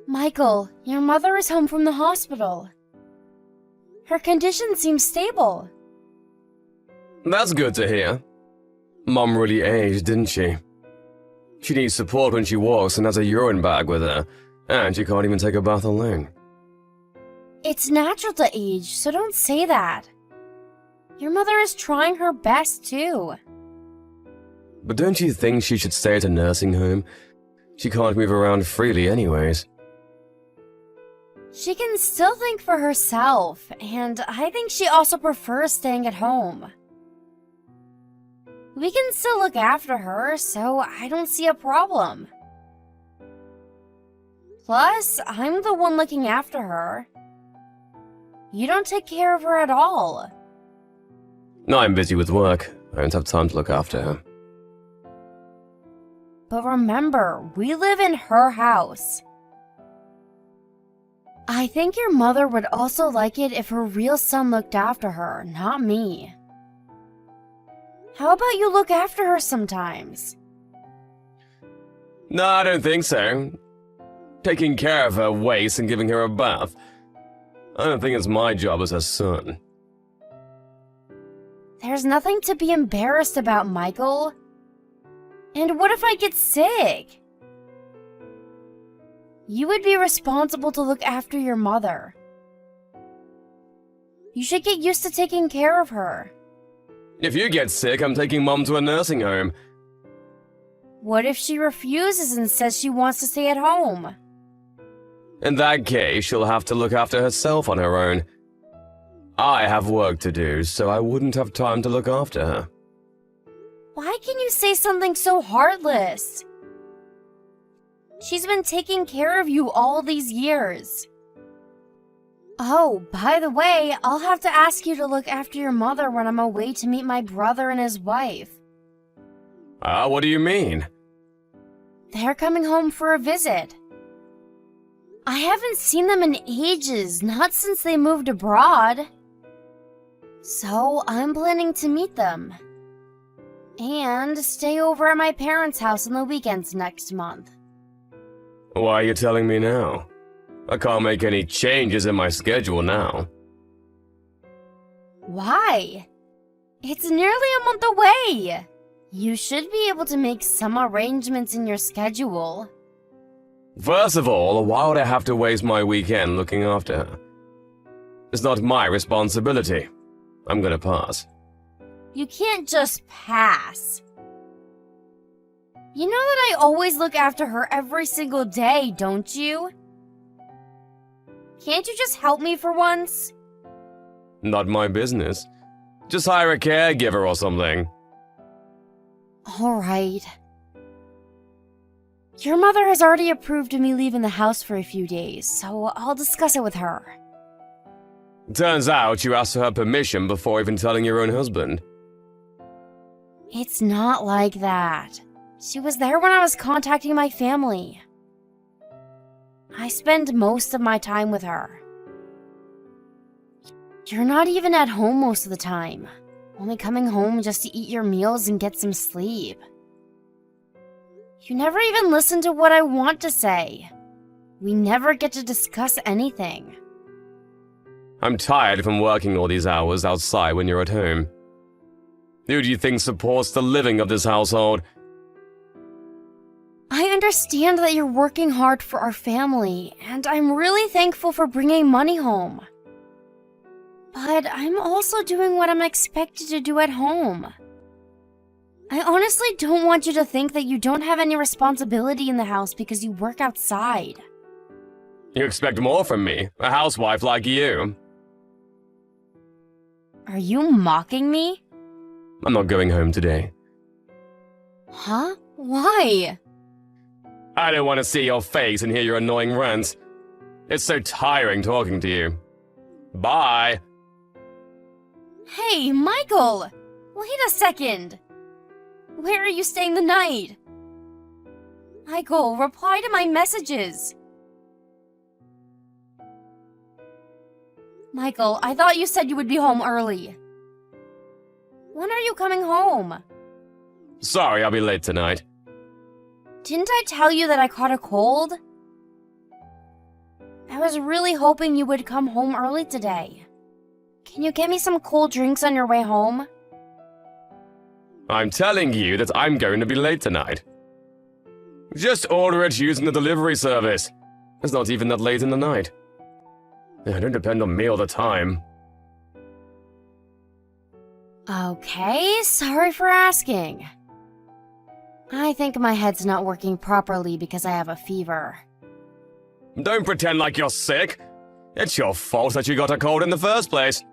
Michael, your mother is home from the hospital. Her condition seems stable. That's good to hear. Mom really aged, didn't she? She needs support when she walks and has a urine bag with her, and she can't even take a bath alone. It's natural to age, so don't say that. Your mother is trying her best, too. But don't you think she should stay at a nursing home? She can't move around freely anyways. She can still think for herself, and I think she also prefers staying at home. We can still look after her, so I don't see a problem. Plus, I'm the one looking after her. You don't take care of her at all. No, I'm busy with work. I don't have time to look after her. But remember, we live in her house. I think your mother would also like it if her real son looked after her, not me. How about you look after her sometimes? No, I don't think so. Taking care of her waste and giving her a bath. I don't think it's my job as her son. There's nothing to be embarrassed about, Michael. And what if I get sick? You would be responsible to look after your mother. You should get used to taking care of her. If you get sick, I'm taking Mom to a nursing home. What if she refuses and says she wants to stay at home? In that case, she'll have to look after herself on her own. I have work to do, so I wouldn't have time to look after her. Why can you say something so heartless? She's been taking care of you all these years. Oh, by the way, I'll have to ask you to look after your mother when I'm away to meet my brother and his wife. What do you mean? They're coming home for a visit. I haven't seen them in ages, not since they moved abroad. So I'm planning to meet them. And stay over at my parents' house on the weekends next month. Why are you telling me now? I can't make any changes in my schedule now. Why? It's nearly a month away. You should be able to make some arrangements in your schedule. First of all, why would I have to waste my weekend looking after her? It's not my responsibility. I'm gonna pass. You can't just pass. You know that I always look after her every single day, don't you? Can't you just help me for once? Not my business. Just hire a caregiver or something. Alright. Your mother has already approved of me leaving the house for a few days, so I'll discuss it with her. Turns out you asked for her permission before even telling your own husband. It's not like that. She was there when I was contacting my family. I spend most of my time with her. You're not even at home most of the time, only coming home just to eat your meals and get some sleep. You never even listen to what I want to say. We never get to discuss anything. I'm tired from working all these hours outside when you're at home. Who do you think supports the living of this household? I understand that you're working hard for our family, and I'm really thankful for bringing money home. But I'm also doing what I'm expected to do at home. I honestly don't want you to think that you don't have any responsibility in the house because you work outside. You expect more from me, a housewife like you. Are you mocking me? I'm not going home today. Huh? Why? I don't want to see your face and hear your annoying rants. It's so tiring talking to you. Bye. Hey, Michael! Wait a second! Where are you staying the night? Michael, reply to my messages! Michael, I thought you said you would be home early. When are you coming home? Sorry, I'll be late tonight. Didn't I tell you that I caught a cold? I was really hoping you would come home early today. Can you get me some cold drinks on your way home? I'm telling you that I'm going to be late tonight. Just order it using the delivery service. It's not even that late in the night. Don't depend on me all the time. Okay, sorry for asking. I think my head's not working properly because I have a fever. Don't pretend like you're sick. It's your fault that you got a cold in the first place.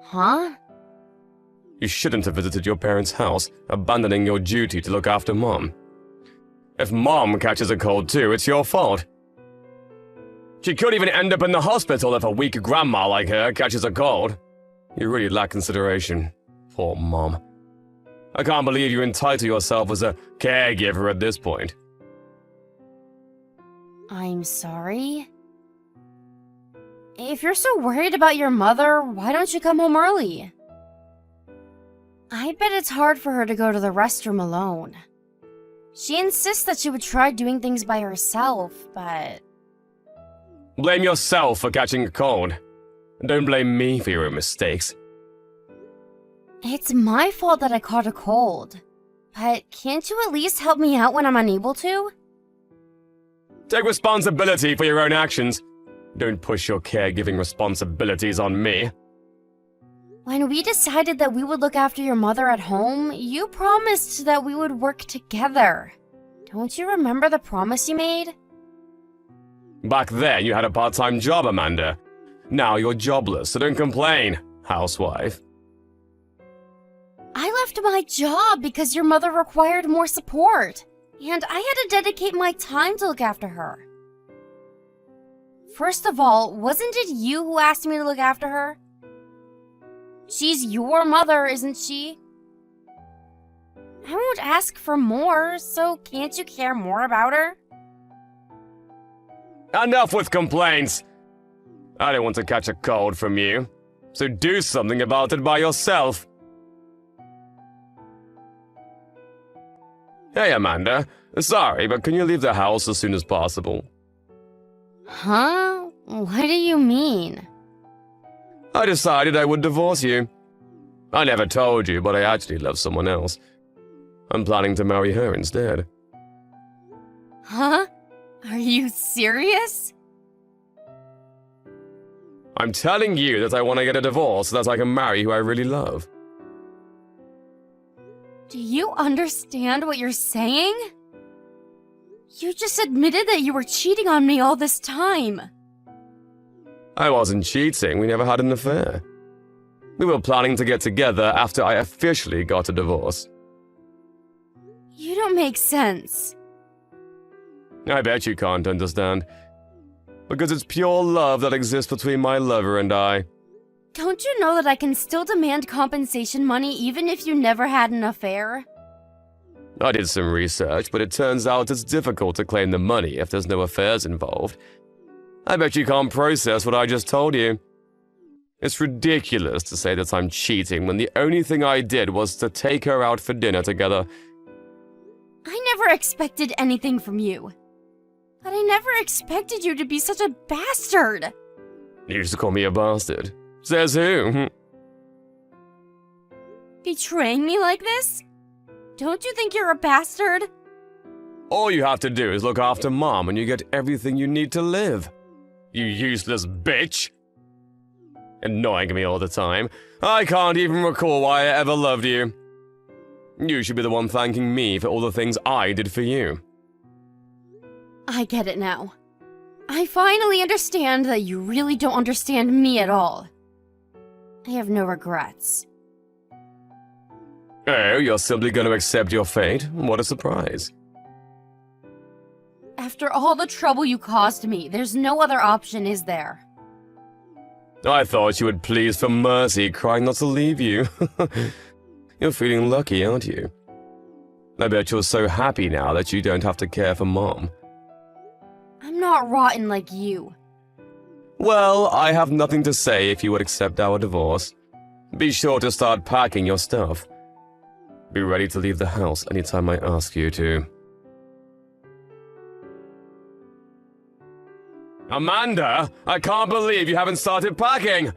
Huh? You shouldn't have visited your parents' house, abandoning your duty to look after Mom. If Mom catches a cold too, it's your fault. She could even end up in the hospital if a weak grandma like her catches a cold. You really lack consideration. Poor Mom. I can't believe you entitle yourself as a caregiver at this point. I'm sorry. If you're so worried about your mother, why don't you come home early? I bet it's hard for her to go to the restroom alone. She insists that she would try doing things by herself, but... Blame yourself for catching a cold. Don't blame me for your mistakes. It's my fault that I caught a cold. But can't you at least help me out when I'm unable to? Take responsibility for your own actions. Don't push your caregiving responsibilities on me. When we decided that we would look after your mother at home, you promised that we would work together. Don't you remember the promise you made? Back then, you had a part-time job, Amanda. Now you're jobless, so don't complain, housewife. I left my job because your mother required more support, and I had to dedicate my time to look after her. First of all, wasn't it you who asked me to look after her? She's your mother, isn't she? I won't ask for more, so can't you care more about her? Enough with complaints! I don't want to catch a cold from you, so do something about it by yourself. Hey, Amanda. Sorry, but can you leave the house as soon as possible? Huh? What do you mean? I decided I would divorce you. I never told you, but I actually love someone else. I'm planning to marry her instead. Huh? Are you serious? I'm telling you that I want to get a divorce so that I can marry who I really love. Do you understand what you're saying? You just admitted that you were cheating on me all this time. I wasn't cheating, we never had an affair. We were planning to get together after I officially got a divorce. You don't make sense. I bet you can't understand. Because it's pure love that exists between my lover and I. Don't you know that I can still demand compensation money even if you never had an affair? I did some research, but it turns out it's difficult to claim the money if there's no affairs involved. I bet you can't process what I just told you. It's ridiculous to say that I'm cheating when the only thing I did was to take her out for dinner together. I never expected anything from you. But I never expected you to be such a bastard. You used to call me a bastard. Says who? Betraying me like this? Don't you think you're a bastard? All you have to do is look after Mom and you get everything you need to live. You useless bitch. Annoying me all the time. I can't even recall why I ever loved you. You should be the one thanking me for all the things I did for you. I get it now. I finally understand that you really don't understand me at all. I have no regrets. Oh, you're simply going to accept your fate? What a surprise. After all the trouble you caused me, there's no other option, is there? I thought you would plead for mercy, crying not to leave you. You're feeling lucky, aren't you? I bet you're so happy now that you don't have to care for Mom. I'm not rotten like you. Well, I have nothing to say if you would accept our divorce. Be sure to start packing your stuff. Be ready to leave the house anytime I ask you to. Amanda, I can't believe you haven't started packing!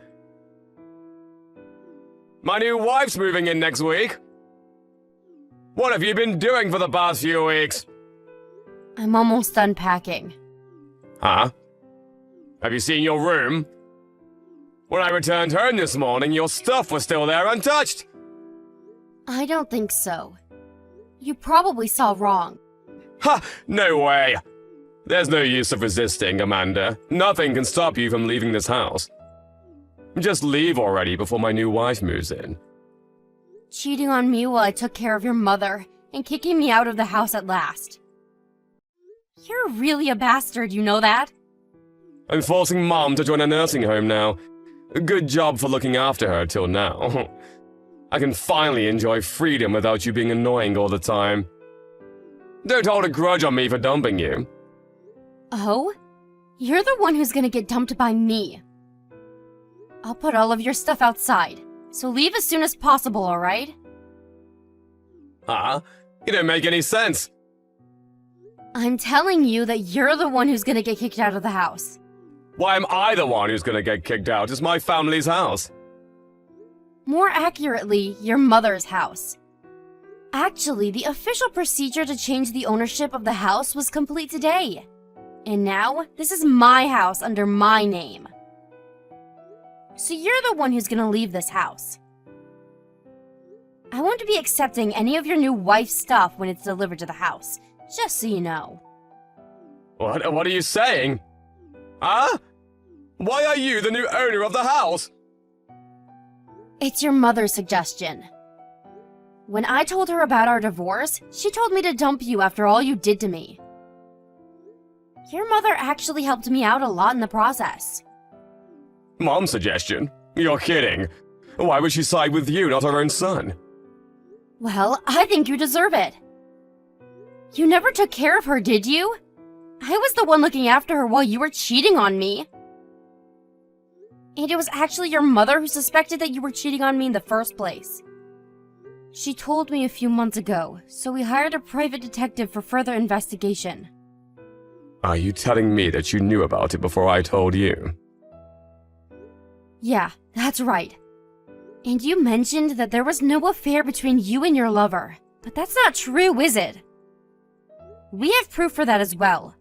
My new wife's moving in next week! What have you been doing for the past few weeks? I'm almost done packing. Huh? Have you seen your room? When I returned home this morning, your stuff was still there untouched! I don't think so. You probably saw wrong. Ha! No way! There's no use of resisting, Amanda. Nothing can stop you from leaving this house. Just leave already before my new wife moves in. Cheating on me while I took care of your mother and kicking me out of the house at last. You're really a bastard, you know that? I'm forcing Mom to join a nursing home now. Good job for looking after her till now. I can finally enjoy freedom without you being annoying all the time. Don't hold a grudge on me for dumping you. Oh? You're the one who's gonna get dumped by me. I'll put all of your stuff outside, so leave as soon as possible, alright? Huh? You don't make any sense. I'm telling you that you're the one who's gonna get kicked out of the house. Why am I the one who's gonna get kicked out? It's my family's house. More accurately, your mother's house. Actually, the official procedure to change the ownership of the house was complete today. And now, this is my house under my name. So you're the one who's gonna leave this house. I won't be accepting any of your new wife's stuff when it's delivered to the house, just so you know. What are you saying? Huh? Why are you the new owner of the house? It's your mother's suggestion. When I told her about our divorce, she told me to dump you after all you did to me. Your mother actually helped me out a lot in the process. Mom's suggestion? You're kidding. Why would she side with you, not her own son? Well, I think you deserve it. You never took care of her, did you? I was the one looking after her while you were cheating on me. And it was actually your mother who suspected that you were cheating on me in the first place. She told me a few months ago, so we hired a private detective for further investigation. Are you telling me that you knew about it before I told you? Yeah, that's right. And you mentioned that there was no affair between you and your lover, but that's not true, is it? We have proof for that as well.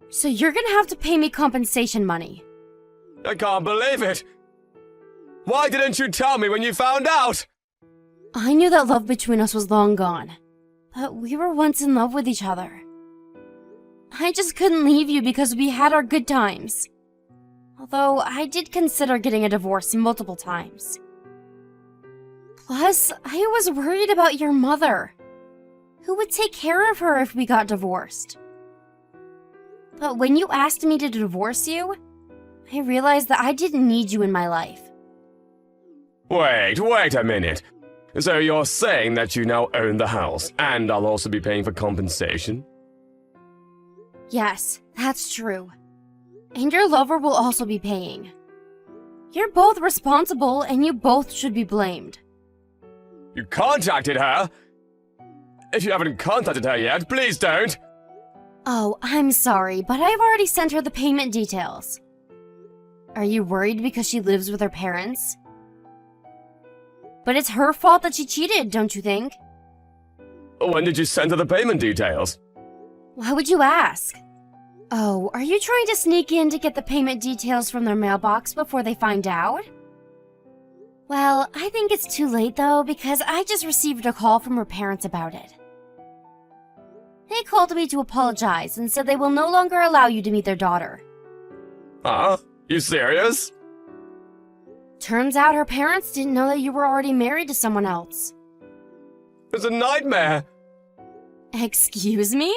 So you're gonna have to pay me compensation money. I can't believe it! Why didn't you tell me when you found out? I knew that love between us was long gone, but we were once in love with each other. I just couldn't leave you because we had our good times. Although I did consider getting a divorce multiple times. Plus, I was worried about your mother. Who would take care of her if we got divorced? But when you asked me to divorce you, I realized that I didn't need you in my life. Wait a minute. So you're saying that you now own the house, and I'll also be paying for compensation? Yes, that's true. And your lover will also be paying. You're both responsible, and you both should be blamed. You contacted her? If you haven't contacted her yet, please don't! Oh, I'm sorry, but I've already sent her the payment details. Are you worried because she lives with her parents? But it's her fault that she cheated, don't you think? When did you send her the payment details? Why would you ask? Oh, are you trying to sneak in to get the payment details from their mailbox before they find out? Well, I think it's too late though, because I just received a call from her parents about it. They called me to apologize and said they will no longer allow you to meet their daughter. Huh? You serious? Turns out her parents didn't know that you were already married to someone else. It's a nightmare! Excuse me?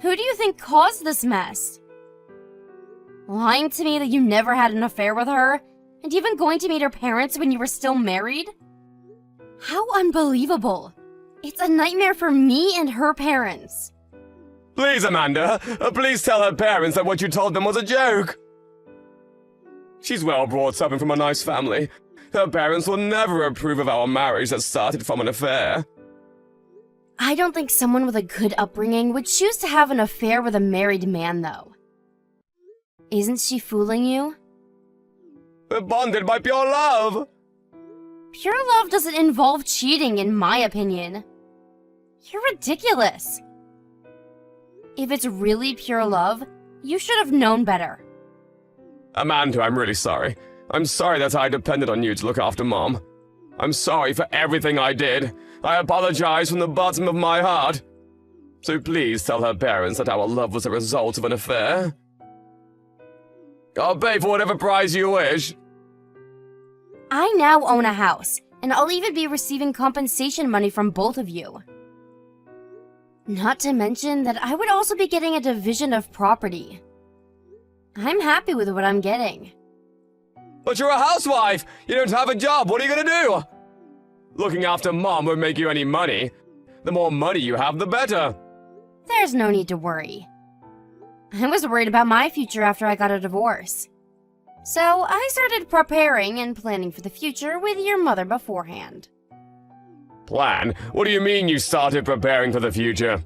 Who do you think caused this mess? Lying to me that you never had an affair with her, and even going to meet her parents when you were still married? How unbelievable! It's a nightmare for me and her parents. Please, Amanda, please tell her parents that what you told them was a joke. She's well brought up and from a nice family. Her parents will never approve of our marriage that started from an affair. I don't think someone with a good upbringing would choose to have an affair with a married man, though. Isn't she fooling you? We're bonded by pure love! Pure love doesn't involve cheating, in my opinion. You're ridiculous. If it's really pure love, you should have known better. Amanda, I'm really sorry. I'm sorry that I depended on you to look after Mom. I'm sorry for everything I did. I apologize from the bottom of my heart. So please tell her parents that our love was a result of an affair. I'll pay for whatever price you wish. I now own a house, and I'll even be receiving compensation money from both of you. Not to mention that I would also be getting a division of property. I'm happy with what I'm getting. But you're a housewife! You don't have a job, what are you gonna do? Looking after Mom won't make you any money. The more money you have, the better. There's no need to worry. I was worried about my future after I got a divorce. So I started preparing and planning for the future with your mother beforehand. Plan? What do you mean you started preparing for the future?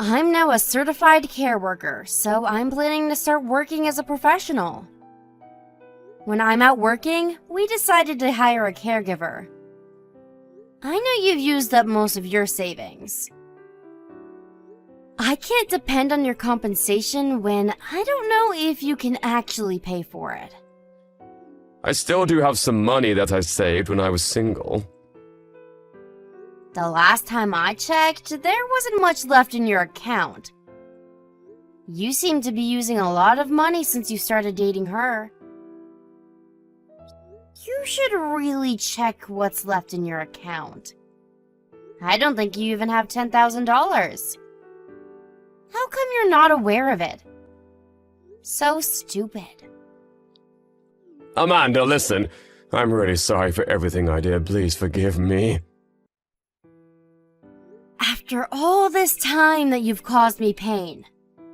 I'm now a certified care worker, so I'm planning to start working as a professional. When I'm out working, we decided to hire a caregiver. I know you've used up most of your savings. I can't depend on your compensation when I don't know if you can actually pay for it. I still do have some money that I saved when I was single. The last time I checked, there wasn't much left in your account. You seem to be using a lot of money since you started dating her. You should really check what's left in your account. I don't think you even have $10,000. How come you're not aware of it? So stupid. Amanda, listen. I'm really sorry for everything I did. Please forgive me. After all this time that you've caused me pain,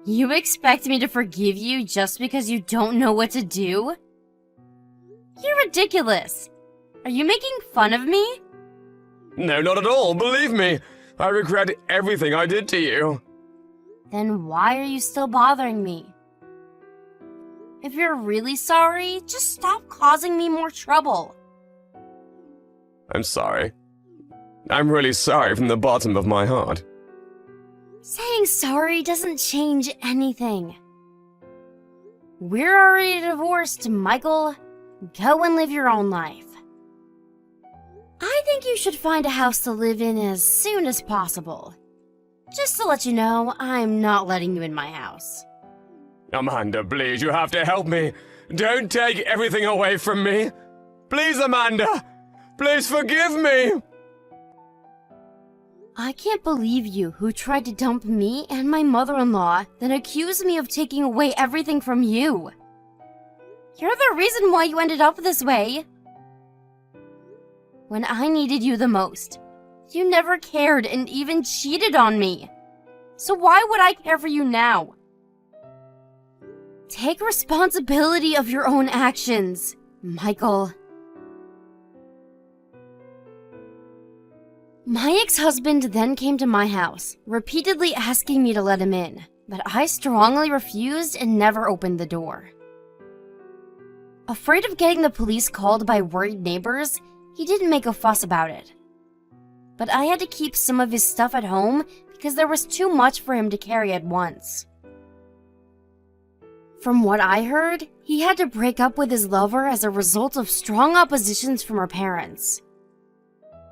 you expect me to forgive you just because you don't know what to do? You're ridiculous. Are you making fun of me? No, not at all. Believe me. I regret everything I did to you. Then why are you still bothering me? If you're really sorry, just stop causing me more trouble. I'm sorry. I'm really sorry from the bottom of my heart. Saying sorry doesn't change anything. We're already divorced, Michael. Go and live your own life. I think you should find a house to live in as soon as possible. Just to let you know, I'm not letting you in my house. Amanda, please, you have to help me. Don't take everything away from me. Please, Amanda. Please forgive me. I can't believe you who tried to dump me and my mother-in-law, then accused me of taking away everything from you. You're the reason why you ended up this way. When I needed you the most, you never cared and even cheated on me. So why would I care for you now? Take responsibility of your own actions, Michael. My ex-husband then came to my house, repeatedly asking me to let him in, but I strongly refused and never opened the door. Afraid of getting the police called by worried neighbors, he didn't make a fuss about it. But I had to keep some of his stuff at home because there was too much for him to carry at once. From what I heard, he had to break up with his lover as a result of strong oppositions from her parents.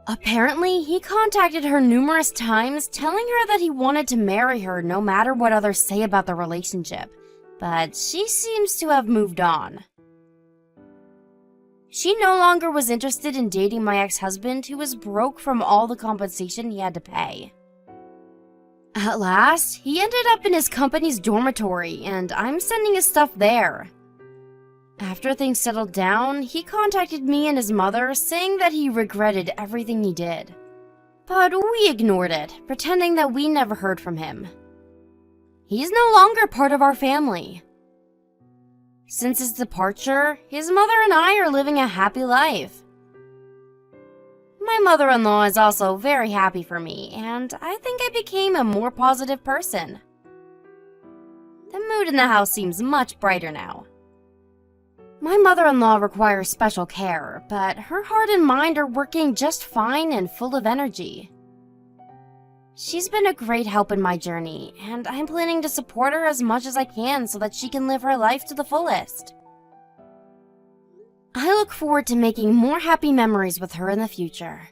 Apparently, he contacted her numerous times telling her that he wanted to marry her no matter what others say about the relationship, but she seems to have moved on. She no longer was interested in dating my ex-husband, who was broke from all the compensation he had to pay. At last, he ended up in his company's dormitory, and I'm sending his stuff there. After things settled down, he contacted me and his mother, saying that he regretted everything he did. But we ignored it, pretending that we never heard from him. He's no longer part of our family. Since his departure, his mother and I are living a happy life. My mother-in-law is also very happy for me, and I think I became a more positive person. The mood in the house seems much brighter now. My mother-in-law requires special care, but her heart and mind are working just fine and full of energy. She's been a great help in my journey, and I'm planning to support her as much as I can so that she can live her life to the fullest. I look forward to making more happy memories with her in the future.